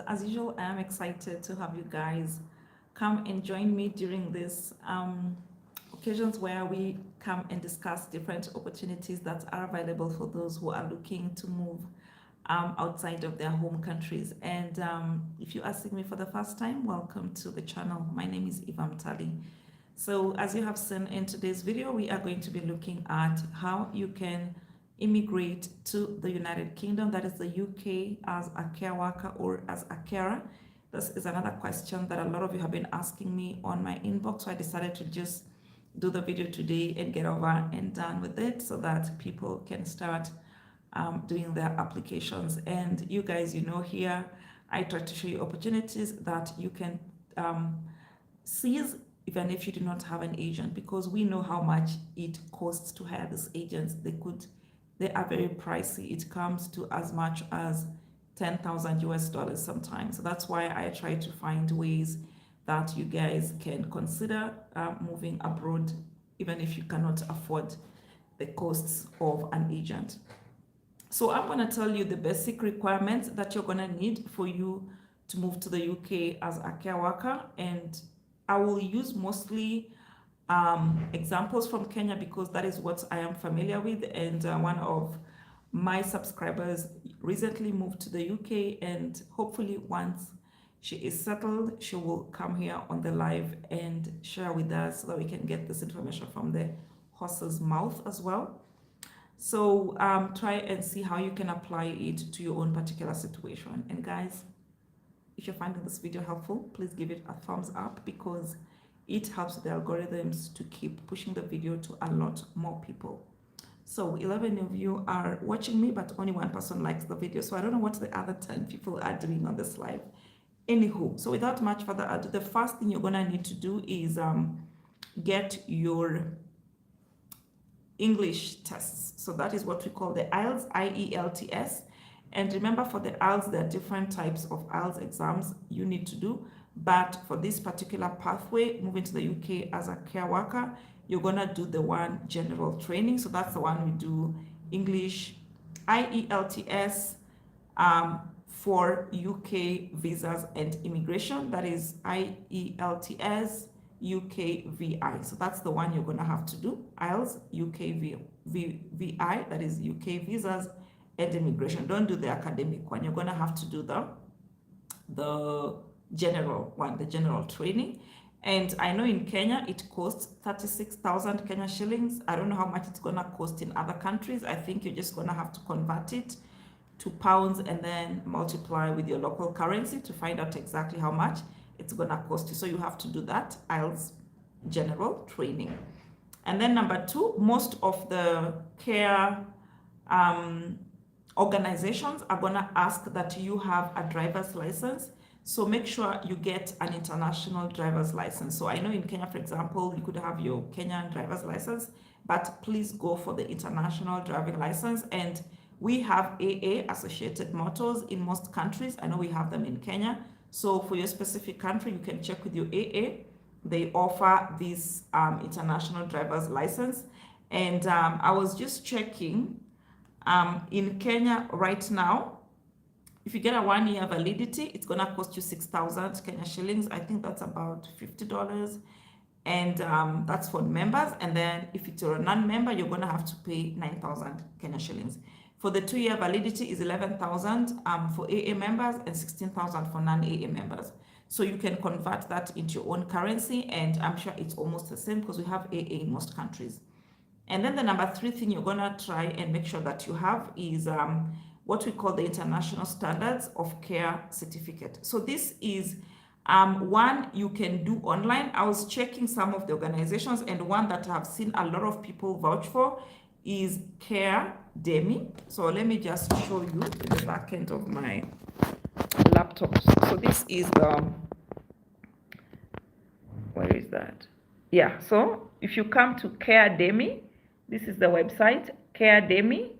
as usual, I am excited to have you guys come and join me during this occasions where we come and discuss different opportunities that are available for those who are looking to move outside of their home countries. And if you are seeing me for the first time, welcome to the channel. My name is Eva Mtali. So as you have seen in today's video, we are going to be looking at how you can immigrate to the United Kingdom, that is the UK, as a care worker or as a carer. This is another question that a lot of you have been asking me on my inbox, so I decided to just do the video today and get over and done with it so that people can start doing their applications. And you guys, you know, here I try to show you opportunities that you can seize even if you do not have an agent, because we know how much it costs to hire these agents. They are very pricey. It comes to as much as 10,000 US dollars sometimes. So that's why I try to find ways that you guys can consider moving abroad, even if you cannot afford the costs of an agent. So I'm going to tell you the basic requirements that you're going to need for you to move to the UK as a care worker. And I will use mostly examples from Kenya because that is what I am familiar with. And one of my subscribers recently moved to the UK, and hopefully once she is settled, she will come here on the live and share with us so that we can get this information from the horse's mouth as well. So try and see how you can apply it to your own particular situation. And guys, if you're finding this video helpful, please give it a thumbs up because it helps the algorithms to keep pushing the video to a lot more people. So 11 of you are watching me, but only one person likes the video. So I don't know what the other 10 people are doing on this live. Anywho, so without much further ado, the first thing you're gonna need to do is get your English tests. So that is what we call the IELTS, IELTS. And remember, for the IELTS, there are different types of IELTS exams you need to do. But for this particular pathway, moving to the UK as a care worker, you're gonna do the one general training. So that's the one we do English, IELTS for UK visas and immigration. That is IELTS UK VI. So that's the one you're gonna have to do. IELTS UK VI, that is UK visas and immigration. Don't do the academic one. You're gonna have to do the general one, the general training. And I know in Kenya it costs 36,000 Kenya shillings. I don't know how much it's gonna cost in other countries. I think you're just gonna have to convert it to pounds and then multiply with your local currency to find out exactly how much it's gonna cost you. So you have to do that IELTS general training. And then number two, most of the care organizations are gonna ask that you have a driver's license. So make sure you get an international driver's license. So I know in Kenya, for example, you could have your Kenyan driver's license, but please go for the international driving license. And we have AA, Associated Motors, in most countries. I know we have them in Kenya. So for your specific country, you can check with your AA. They offer this international driver's license. And I was just checking in Kenya right now, if you get a 1 year validity, it's gonna cost you 6,000 Kenya shillings. I think that's about $50. And that's for members. And then if it's a non-member, you're gonna have to pay 9,000 Kenya shillings. For the 2 year validity is 11,000 for AA members and 16,000 for non-AA members. So you can convert that into your own currency, and I'm sure it's almost the same because we have AA in most countries. And then the number three thing you're gonna try and make sure that you have is what we call the International Standards of Care Certificate. So this is one you can do online. I was checking some of the organizations, and one that I've seen a lot of people vouch for is Care Demi. So let me just show you the back end of my laptop. So this is the, where is that? Yeah, so if you come to Care Demi, this is the website, caredemi.co.uk.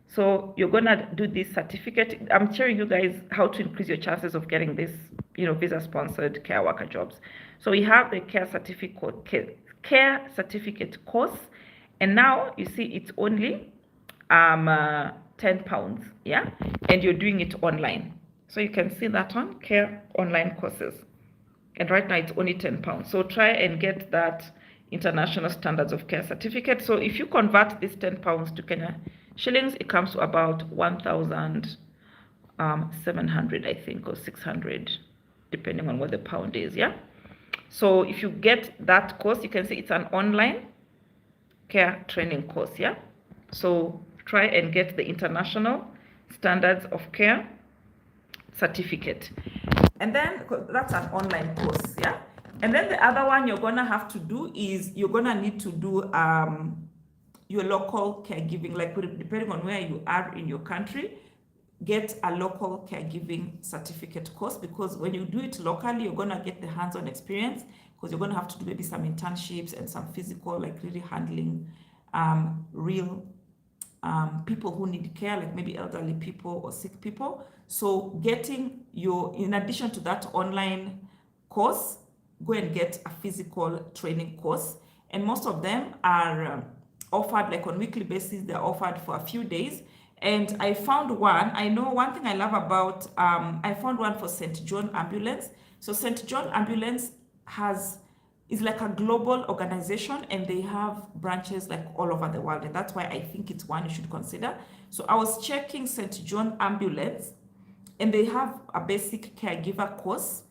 So you're gonna do this certificate. I'm showing you guys how to increase your chances of getting this, visa-sponsored care worker jobs. So we have the care certificate course, and now you see it's only £10, yeah, and you're doing it online. So you can see that one, care online courses. And right now it's only £10. So try and get that International Standards of Care certificate. So if you convert this £10 to Kenya shillings, it comes to about 1,700, I think, or 600, depending on what the pound is, yeah? So if you get that course, you can see it's an online care training course, yeah? So try and get the International Standards of Care certificate. And then that's an online course, yeah? And then the other one you're gonna have to do is you're gonna need to do your local caregiving, like depending on where you are in your country, get a local caregiving certificate course, because when you do it locally, you're gonna get the hands-on experience, because you're gonna have to do maybe some internships and some physical, like really handling real people who need care, like maybe elderly people or sick people. So getting your, in addition to that online course, go and get a physical training course. And most of them are offered like on weekly basis. They're offered for a few days. And I found one, I know one thing I love about, I found one for St. John Ambulance. So St. John Ambulance is like a global organization, and they have branches like all over the world, and that's why I think it's one you should consider. So I was checking St. John Ambulance, and they have a basic caregiver course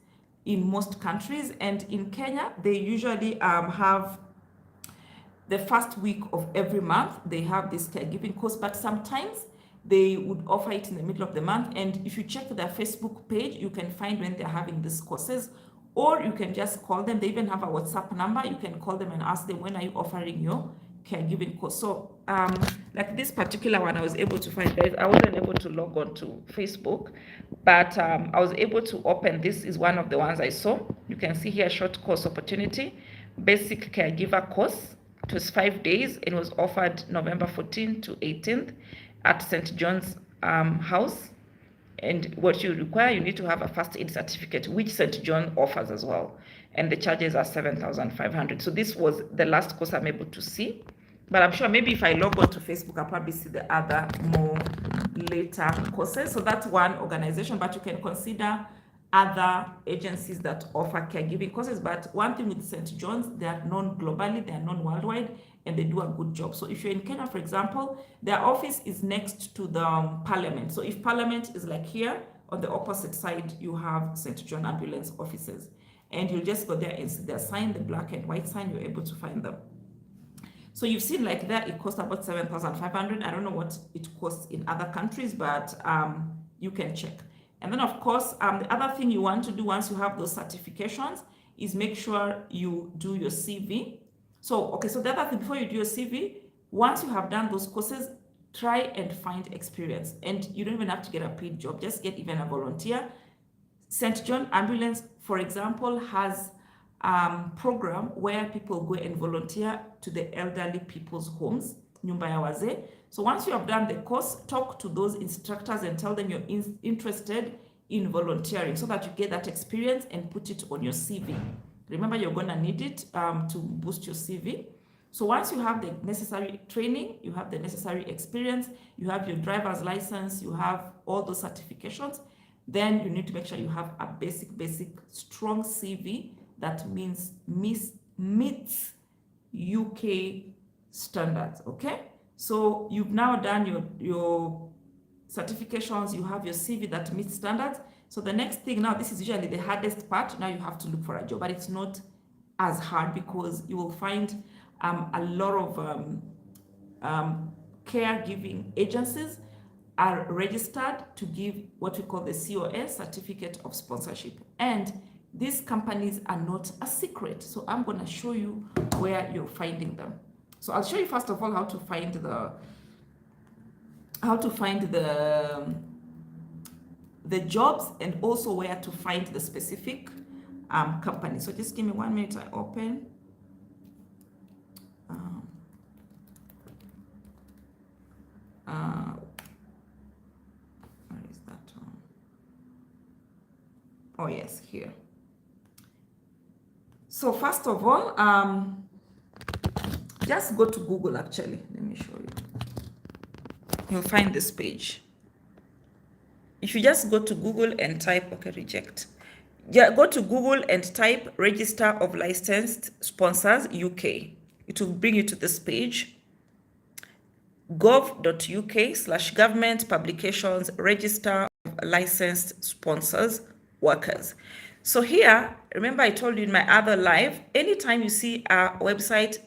in most countries, and in Kenya they usually have the first week of every month they have this caregiving course, but sometimes they would offer it in the middle of the month. And if you check their Facebook page, you can find when they're having these courses, or you can just call them. They even have a WhatsApp number. You can call them and ask them, when are you offering your caregiving course? So like this particular one, I was able to find, guys, I wasn't able to log on to Facebook, but I was able to open. This is one of the ones I saw. You can see here, short course opportunity, basic caregiver course. It was 5 days, and was offered November 14th to 18th at St. John's House. And what you require, you need to have a first aid certificate, which St. John offers as well. And the charges are 7,500. So this was the last course I'm able to see. But I'm sure maybe if I log on to Facebook, I'll probably see the other more later courses. So that's one organization, but you can consider other agencies that offer caregiving courses. But one thing with St. John's, they are known globally, they are known worldwide, and they do a good job. So if you're in Kenya, for example, their office is next to the Parliament. So if Parliament is like here, on the opposite side, you have St. John Ambulance offices. And you'll just go there and see their sign, the black and white sign, you're able to find them. So you've seen like that, it costs about 7,500. I don't know what it costs in other countries, but you can check. And then of course, the other thing you want to do once you have those certifications is make sure you do your CV. So, okay, so the other thing, before you do your CV, once you have done those courses, try and find experience. And you don't even have to get a paid job, just get even a volunteer. St. John Ambulance, for example, has program where people go and volunteer to the elderly people's homes, nyumba ya wazee. So once you have done the course, talk to those instructors and tell them you're interested in volunteering, so that you get that experience and put it on your CV. Remember, you're gonna need it to boost your CV. So once you have the necessary training, you have the necessary experience, you have your driver's license, you have all those certifications, then you need to make sure you have a basic, strong CV that meets UK standards, okay? So you've now done your certifications, you have your CV that meets standards. So the next thing now, this is usually the hardest part. Now you have to look for a job, but it's not as hard, because you will find a lot of caregiving agencies are registered to give what we call the COS, Certificate of Sponsorship. And these companies are not a secret. So I'm going to show you where you're finding them. So I'll show you first of all how to find the jobs, and also where to find the specific company. So just give me 1 minute, I open. Where is that one? Oh yes, here. So first of all, just go to Google. Actually, let me show you. you'll find this page. If you just go to Google and type, okay, reject. Yeah, go to Google and type Register of Licensed Sponsors UK. It will bring you to this page, gov.uk/government publications register of licensed sponsors workers. So here, remember I told you in my other live, anytime you see a website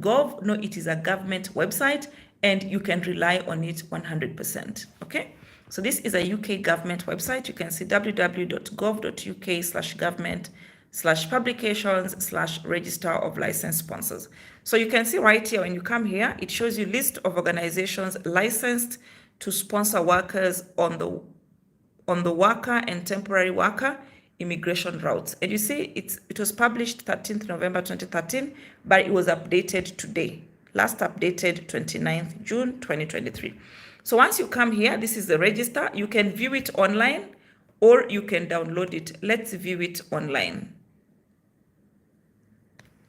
.gov, no, it is a government website and you can rely on it 100%, okay? So this is a UK government website. You can see www.gov.uk/government/publications/register of licensed sponsors. So you can see right here, when you come here, it shows you list of organizations licensed to sponsor workers on the worker and temporary worker immigration routes. And you see it was published 13th November 2013, but it was updated today. Last updated 29th June 2023. So once you come here, this is the register. You can view it online or you can download it. Let's view it online.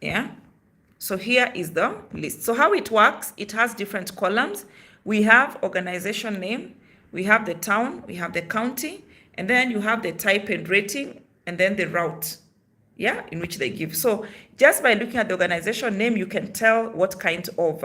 Yeah. So here is the list. So how it works, it has different columns. We have organization name, we have the town, we have the county, and then you have the type and rating, and then the route, yeah, in which they give. So just by looking at the organization name, you can tell what kind of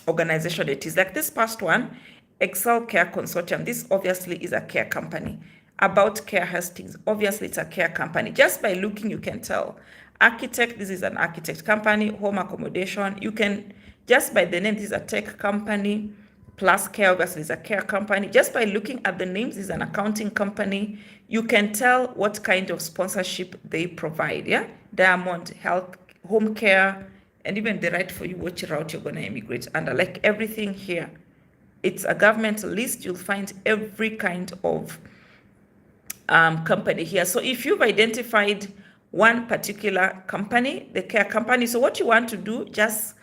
organization it is. Like this past one, Excel Care Consortium, this obviously is a care company. About Care Hastings, obviously it's a care company. Just by looking, you can tell. Architect, this is an architect company. Home accommodation, you can, just by the name, this is a tech company. Plus Care, obviously, is a care company. Just by looking at the names, this is an accounting company. You can tell what kind of sponsorship they provide, yeah? Diamond Health, Home Care, and even the right for you which route you're going to immigrate under. Like everything here, it's a government list. You'll find every kind of company here. So if you've identified one particular company, the care company, so what you want to do, just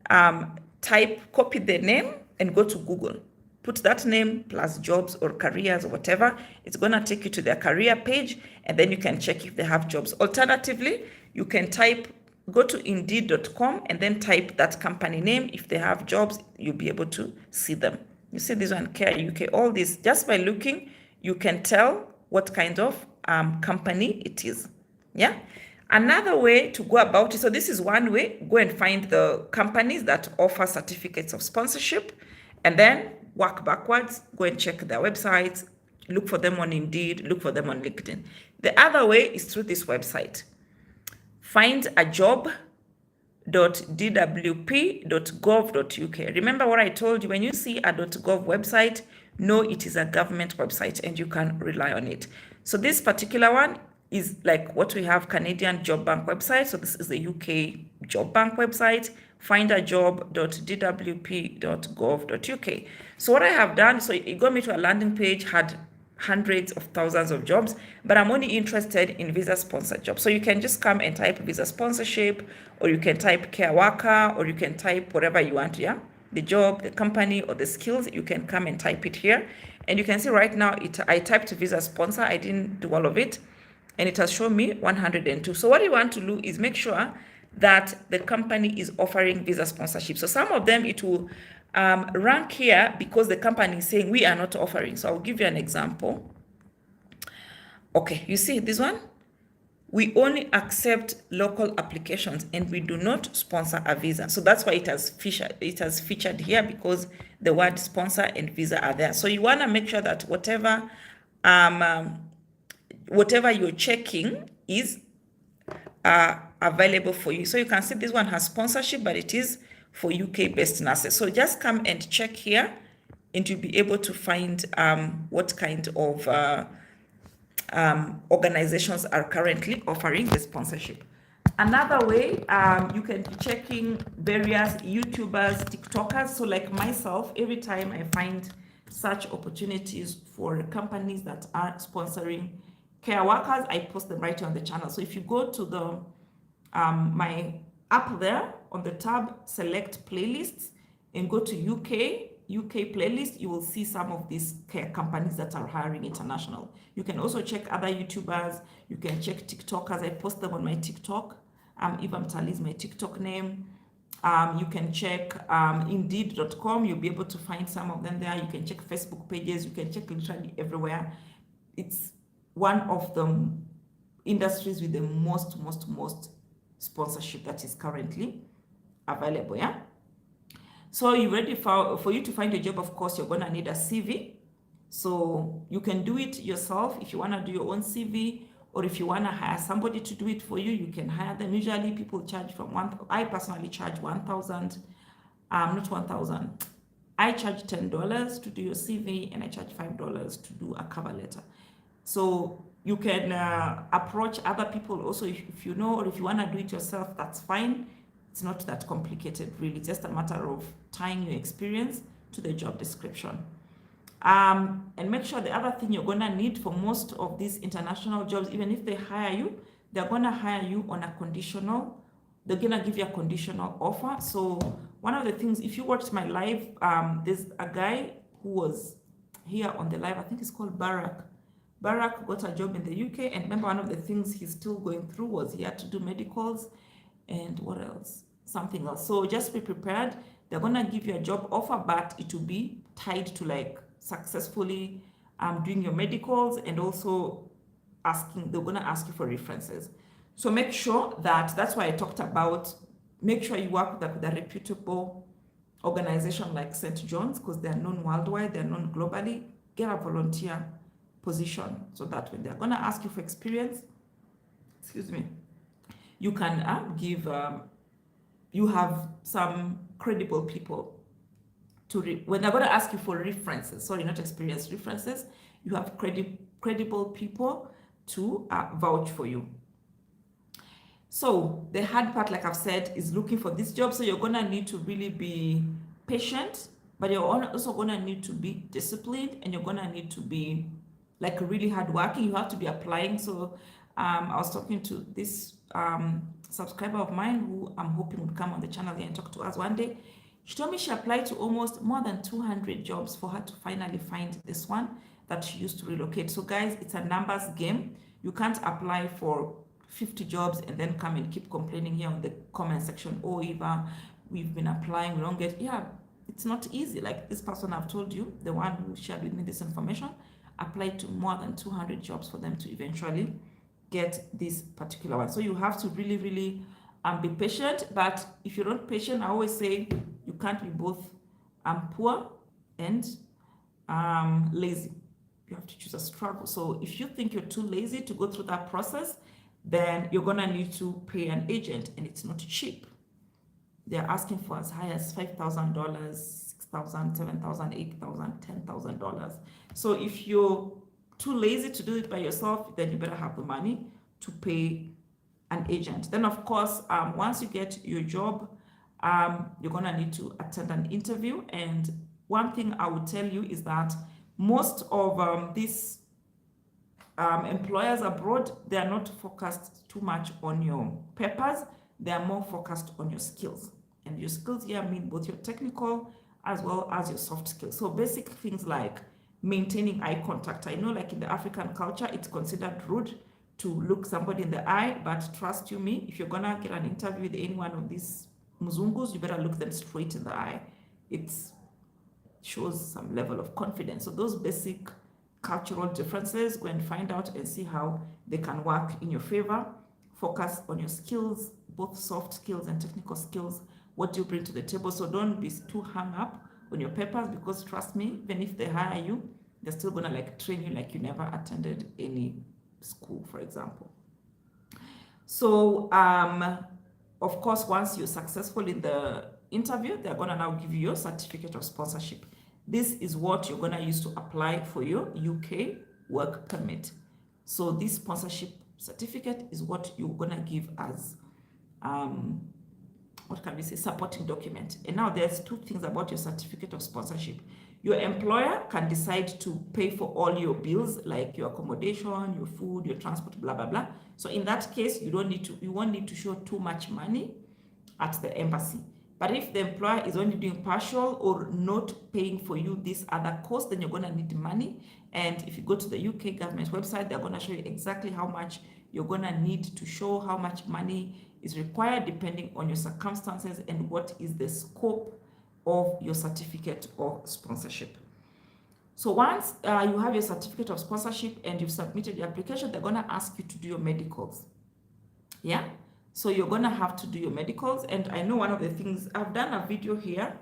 copy the name and go to Google. Put that name plus jobs or careers or whatever. It's going to take you to their career page, and then you can check if they have jobs. Alternatively, you can go to indeed.com and then type that company name. If they have jobs, you'll be able to see them. You see this one, Care UK, all this. Just by looking, you can tell what kind of company it is. Yeah. Another way to go about it, so this is one way, go and find the companies that offer certificates of sponsorship and then work backwards, go and check their websites, look for them on Indeed, look for them on LinkedIn. The other way is through this website. Find a job.dwp.gov.uk. Remember what I told you, when you see a .gov website, know it is a government website and you can rely on it. So this particular one is like what we have Canadian Job Bank website. So this is the UK Job Bank website, findajob.dwp.gov.uk. So what I have done, so it got me to a landing page, had hundreds of thousands of jobs, but I'm only interested in visa sponsored jobs. So you can just come and type visa sponsorship, or you can type care worker, or you can type whatever you want, yeah? The job, the company, or the skills, you can come and type it here. And you can see right now, I typed visa sponsor, I didn't do all of it, and it has shown me 102. So what you want to do is make sure that the company is offering visa sponsorship. So some of them, it will rank here because the company is saying we are not offering. So I'll give you an example. Okay, you see this one? We only accept local applications and we do not sponsor a visa. So that's why it has featured here, because the word sponsor and visa are there. So you want to make sure that whatever you're checking is available for you. So you can see this one has sponsorship, but it is for UK-based nurses. So just come and check here and you'll be able to find what kind of organizations are currently offering the sponsorship. Another way, you can be checking various YouTubers, TikTokers. So like myself, every time I find such opportunities for companies that are sponsoring care workers, I post them right on the channel. So if you go to the my app there, on the tab, select playlists and go to UK playlist, you will see some of these care companies that are hiring international. You can also check other YouTubers. You can check TikTokers. I post them on my TikTok. Eva Mtali is my TikTok name. You can check indeed.com. You'll be able to find some of them there. You can check Facebook pages. You can check literally everywhere. It's one of the industries with the most sponsorship that is currently available. Yeah. So you ready for you to find a job? Of course, you're gonna need a CV. So you can do it yourself if you wanna do your own CV, or if you wanna hire somebody to do it for you, you can hire them. Usually people charge from I personally charge 1,000, not 1,000. I charge $10 to do your CV, and I charge $5 to do a cover letter. So you can approach other people also if you know, or if you wanna do it yourself, that's fine. It's not that complicated, really. It's just a matter of tying your experience to the job description. And make sure the other thing you're gonna need for most of these international jobs, even if they hire you, they're gonna hire you on a conditional, they're gonna give you a conditional offer. So one of the things, if you watched my live, there's a guy who was here on the live, I think it's called Barack. Barack got a job in the UK, and remember one of the things he's still going through was he had to do medicals, and what else? Something else. So just be prepared. They're gonna give you a job offer, but it will be tied to like successfully doing your medicals, and also they're gonna ask you for references. So make sure that's why I talked about, make sure you work with a reputable organization like St. John's, because they're known worldwide, they're known globally. Get a volunteer position so that when they're gonna ask you for experience, you can give, you have some credible people when they're going to ask you for references, sorry, not experience, references, you have credible people to vouch for you. So the hard part, like I've said, is looking for this job. So you're going to need to really be patient, but you're also going to need to be disciplined, and you're going to need to be like really hardworking. You have to be applying. So I was talking to this subscriber of mine who I'm hoping would come on the channel here and talk to us one day. She told me she applied to almost more than 200 jobs for her to finally find this one that she used to relocate. So guys, it's a numbers game. You can't apply for 50 jobs and then come and keep complaining here on the comment section, oh Eva, we've been applying, we don't get. Yeah, it's not easy. Like this person I've told you, the one who shared with me this information, applied to more than 200 jobs for them to eventually get this particular one. So you have to really be patient. But if you're not patient, I always say you can't be both poor and lazy. You have to choose a struggle. So if you think you're too lazy to go through that process, then you're gonna need to pay an agent, and it's not cheap. They're asking for as high as $5,000, $6,000, $7,000, $8,000, $10,000. So if you're too lazy to do it by yourself, then you better have the money to pay an agent. Then of course, once you get your job, you're gonna need to attend an interview. And one thing I would tell you is that most of these employers abroad, they are not focused too much on your papers. They are more focused on your skills. And your skills here mean both your technical as well as your soft skills. So basic things like maintaining eye contact. I know like in the African culture, it's considered rude to look somebody in the eye, but trust you me, if you're gonna get an interview with any one of these Mzungus, you better look them straight in the eye. It shows some level of confidence. So those basic cultural differences, go and find out and see how they can work in your favor. Focus on your skills, both soft skills and technical skills. What do you bring to the table? So don't be too hung up on your papers, because trust me, even if they hire you, they're still gonna like train you like you never attended any school, for example. So of course, once you're successful in the interview, they're gonna now give you your certificate of sponsorship. This is what you're gonna use to apply for your UK work permit. So this sponsorship certificate is what you're gonna give as what can we say, supporting document. And now there's two things about your certificate of sponsorship. Your employer can decide to pay for all your bills, like your accommodation, your food, your transport, blah blah blah. So in that case, you won't need to show too much money at the embassy. But if the employer is only doing partial or not paying for you this other cost, then you're gonna need money. And if you go to the UK government website, they're gonna show you exactly how much you're gonna need to show, how much money is required depending on your circumstances and what is the scope of your certificate of sponsorship. So once you have your certificate of sponsorship and you've submitted your application, they're going to ask you to do your medicals. Yeah, so you're going to have to do your medicals. And I know one of the things, I've done a video here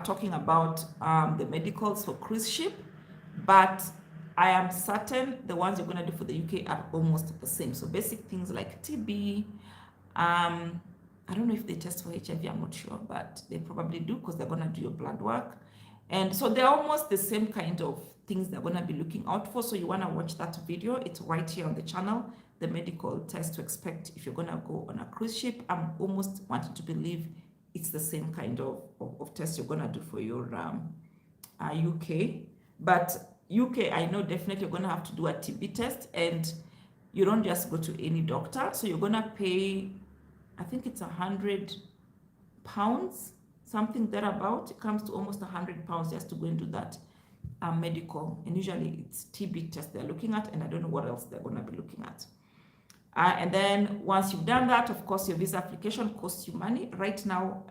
talking about the medicals for cruise ship, but I am certain the ones you're going to do for the UK are almost the same. So basic things like TB, I don't know if they test for HIV, I'm not sure, but they probably do because they're going to do your blood work. And so they're almost the same kind of things they're going to be looking out for. So you want to watch that video. It's right here on the channel, the medical test to expect if you're going to go on a cruise ship. I'm almost wanting to believe it's the same kind of test you're going to do for your UK. But UK, I know definitely you're going to have to do a TB test, and you don't just go to any doctor. So you're going to pay, I think it's £100, something thereabout. It comes to almost £100 just to go and do that medical. And usually it's TB test they're looking at, and I don't know what else they're going to be looking at. And then once you've done that, of course, your visa application costs you money. Right now,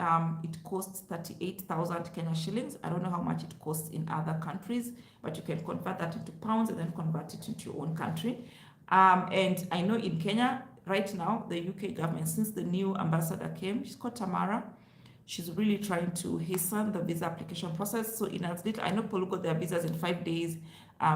it costs 38,000 Kenya shillings. I don't know how much it costs in other countries, but you can convert that into pounds and then convert it into your own country. And I know in Kenya, right now, the UK government, since the new ambassador came, she's called Tamara, she's really trying to hasten the visa application process. So in as little, I know people got their visas in 5 days,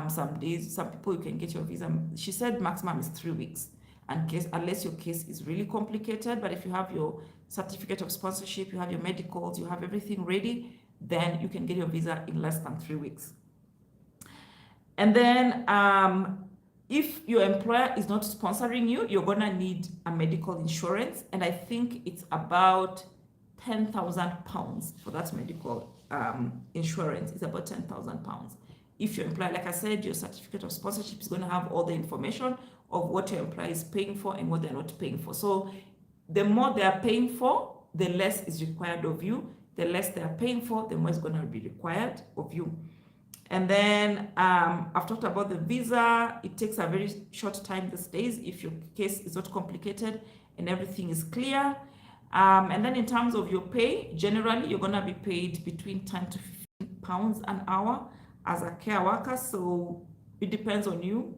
some people you can get your visa. She said maximum is 3 weeks. Unless your case is really complicated, but if you have your certificate of sponsorship, you have your medicals, you have everything ready, then you can get your visa in less than 3 weeks. And then if your employer is not sponsoring you, you're gonna need a medical insurance, and I think it's about £10,000 for that medical insurance. It's about £10,000. If your employer, like I said, your certificate of sponsorship is going to have all the information of what your employer is paying for and what they're not paying for. So the more they are paying for, the less is required of you. The less they are paying for, the more is going to be required of you. And then I've talked about the visa. It takes a very short time these days if your case is not complicated and everything is clear. And then in terms of your pay, generally you're going to be paid between 10 to 15 pounds an hour as a care worker. So it depends on you.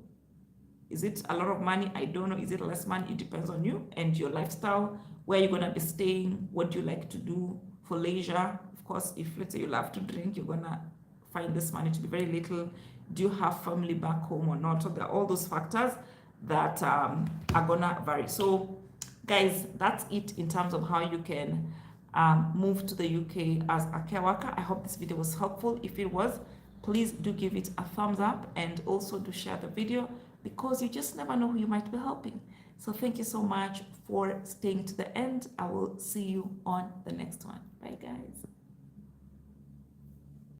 Is it a lot of money? I don't know. Is it less money? It depends on you and your lifestyle, where you're going to be staying, what do you like to do for leisure. Of course, if let's say you love to drink, you're going to find this money to be very little. Do you have family back home or not? So there are all those factors that are going to vary. So guys, that's it in terms of how you can move to the UK as a care worker. I hope this video was helpful. If it was, please do give it a thumbs up, and also do share the video, because you just never know who you might be helping. So thank you so much for staying to the end. I will see you on the next one. Bye.